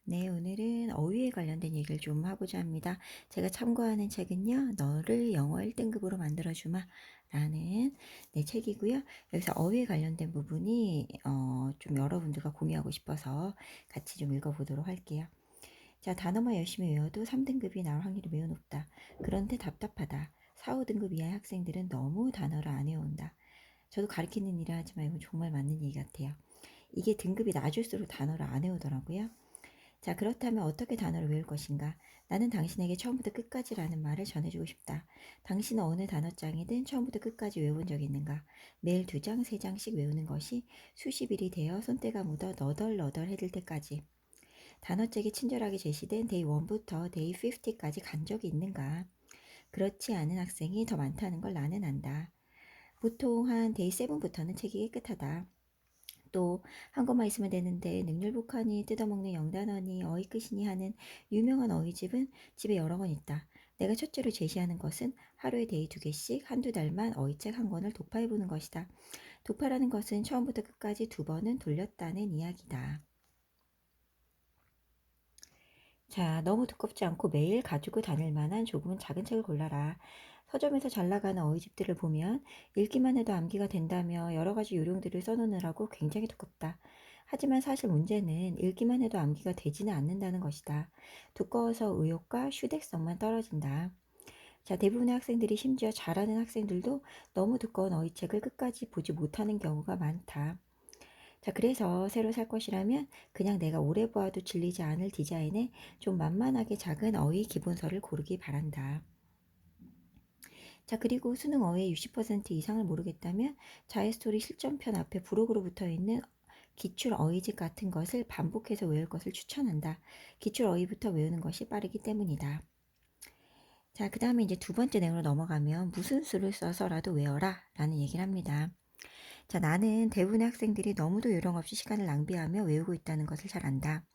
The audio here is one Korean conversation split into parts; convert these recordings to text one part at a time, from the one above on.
네, 오늘은 어휘에 관련된 얘기를 좀 하고자 합니다. 제가 참고하는 책은요, 너를 영어 1등급으로 만들어주마 라는 책이고요. 여기서 어휘에 관련된 부분이 좀 여러분들과 공유하고 싶어서 같이 좀 읽어보도록 할게요. 자, 단어만 열심히 외워도 3등급이 나올 확률이 매우 높다. 그런데 답답하다. 4, 5등급 이하의 학생들은 너무 단어를 안 외운다. 저도 가르치는 일을 하지만 이건 정말 맞는 얘기 같아요. 이게 등급이 낮을수록 단어를 안 외우더라고요. 자, 그렇다면 어떻게 단어를 외울 것인가? 나는 당신에게 처음부터 끝까지라는 말을 전해주고 싶다. 당신은 어느 단어장이든 처음부터 끝까지 외운 적 있는가? 매일 2장, 3장씩 외우는 것이 수십 일이 되어 손때가 묻어 너덜너덜해질 때까지. 단어책에 친절하게 제시된 데이 1부터 데이 50까지 간 적이 있는가? 그렇지 않은 학생이 더 많다는 걸 나는 안다. 보통 한 데이 7부터는 책이 깨끗하다. 또 한것만 있으면 되는데 능률북하니 뜯어먹는 영단어니 어휘끝이니 하는 유명한 어휘집은 집에 여러 권 있다. 내가 첫째로 제시하는 것은 하루에 데이 2개씩 한두 달만 어휘책 한 권을 독파해보는 것이다. 독파라는 것은 처음부터 끝까지 2번은 돌렸다는 이야기다. 자, 너무 두껍지 않고 매일 가지고 다닐 만한 조금은 작은 책을 골라라. 서점에서 잘 나가는 어휘집들을 보면 읽기만 해도 암기가 된다며 여러 가지 요령들을 써놓느라고 굉장히 두껍다. 하지만 사실 문제는 읽기만 해도 암기가 되지는 않는다는 것이다. 두꺼워서 의욕과 휴대성만 떨어진다. 자, 대부분의 학생들이 심지어 잘하는 학생들도 너무 두꺼운 어휘책을 끝까지 보지 못하는 경우가 많다. 자, 그래서 새로 살 것이라면 그냥 내가 오래 보아도 질리지 않을 디자인의 좀 만만하게 작은 어휘 기본서를 고르기 바란다. 자, 그리고 수능 어휘의 60% 이상을 모르겠다면 자유스토리 실전편 앞에 부록으로 붙어있는 기출 어휘집 같은 것을 반복해서 외울 것을 추천한다. 기출 어휘부터 외우는 것이 빠르기 때문이다. 자, 그 다음에 이제 두 번째 내용으로 넘어가면 무슨 수를 써서라도 외워라 라는 얘기를 합니다. 자, 나는 대부분의 학생들이 너무도 요령 없이 시간을 낭비하며 외우고 있다는 것을 잘 안다.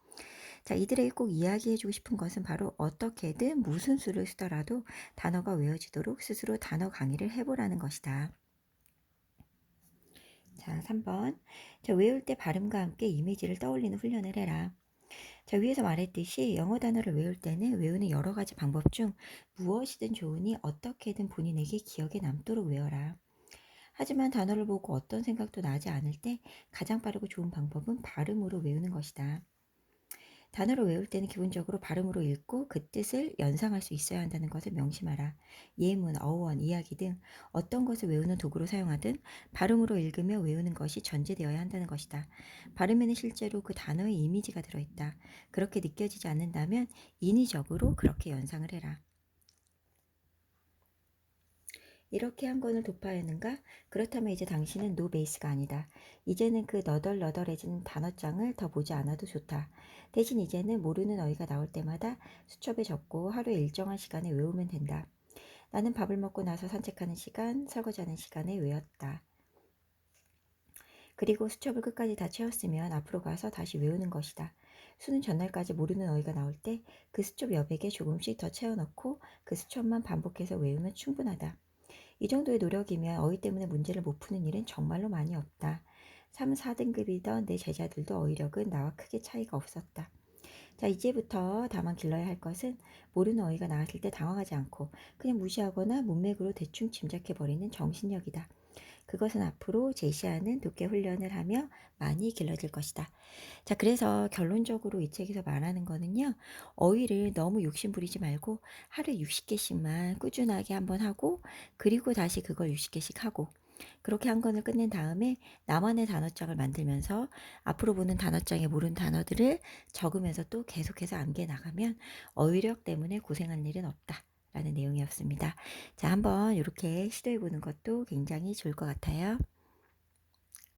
자, 이들에게 꼭 이야기해주고 싶은 것은 바로 어떻게든 무슨 수를 쓰더라도 단어가 외워지도록 스스로 단어 강의를 해보라는 것이다. 자, 3번. 자, 외울 때 발음과 함께 이미지를 떠올리는 훈련을 해라. 자, 위에서 말했듯이 영어 단어를 외울 때는 외우는 여러 가지 방법 중 무엇이든 좋으니 어떻게든 본인에게 기억에 남도록 외워라. 하지만 단어를 보고 어떤 생각도 나지 않을 때 가장 빠르고 좋은 방법은 발음으로 외우는 것이다. 단어를 외울 때는 기본적으로 발음으로 읽고 그 뜻을 연상할 수 있어야 한다는 것을 명심하라. 예문, 어원, 이야기 등 어떤 것을 외우는 도구로 사용하든 발음으로 읽으며 외우는 것이 전제되어야 한다는 것이다. 발음에는 실제로 그 단어의 이미지가 들어있다. 그렇게 느껴지지 않는다면 인위적으로 그렇게 연상을 해라. 이렇게 한 권을 독파했는가? 그렇다면 이제 당신은 노 베이스가 아니다. 이제는 그 너덜너덜해진 단어장을 더 보지 않아도 좋다. 대신 이제는 모르는 어휘가 나올 때마다 수첩에 적고 하루에 일정한 시간에 외우면 된다. 나는 밥을 먹고 나서 산책하는 시간, 설거지하는 시간에 외웠다. 그리고 수첩을 끝까지 다 채웠으면 앞으로 가서 다시 외우는 것이다. 수능 전날까지 모르는 어휘가 나올 때 그 수첩 여백에 조금씩 더 채워넣고 그 수첩만 반복해서 외우면 충분하다. 이 정도의 노력이면 어휘 때문에 문제를 못 푸는 일은 정말로 많이 없다. 3, 4등급이던 내 제자들도 어휘력은 나와 크게 차이가 없었다. 자, 이제부터 다만 길러야 할 것은 모르는 어휘가 나왔을 때 당황하지 않고 그냥 무시하거나 문맥으로 대충 짐작해버리는 정신력이다. 그것은 앞으로 제시하는 독해 훈련을 하며 많이 길러질 것이다. 자, 그래서 결론적으로 이 책에서 말하는 거는요, 어휘를 너무 욕심 부리지 말고 하루에 60개씩만 꾸준하게 한번 하고, 그리고 다시 그걸 60개씩 하고, 그렇게 한 권을 끝낸 다음에 나만의 단어장을 만들면서 앞으로 보는 단어장에 모르는 단어들을 적으면서 또 계속해서 암기해 나가면 어휘력 때문에 고생할 일은 없다 라는 내용이었습니다. 자, 한번 이렇게 시도해 보는 것도 굉장히 좋을 것 같아요.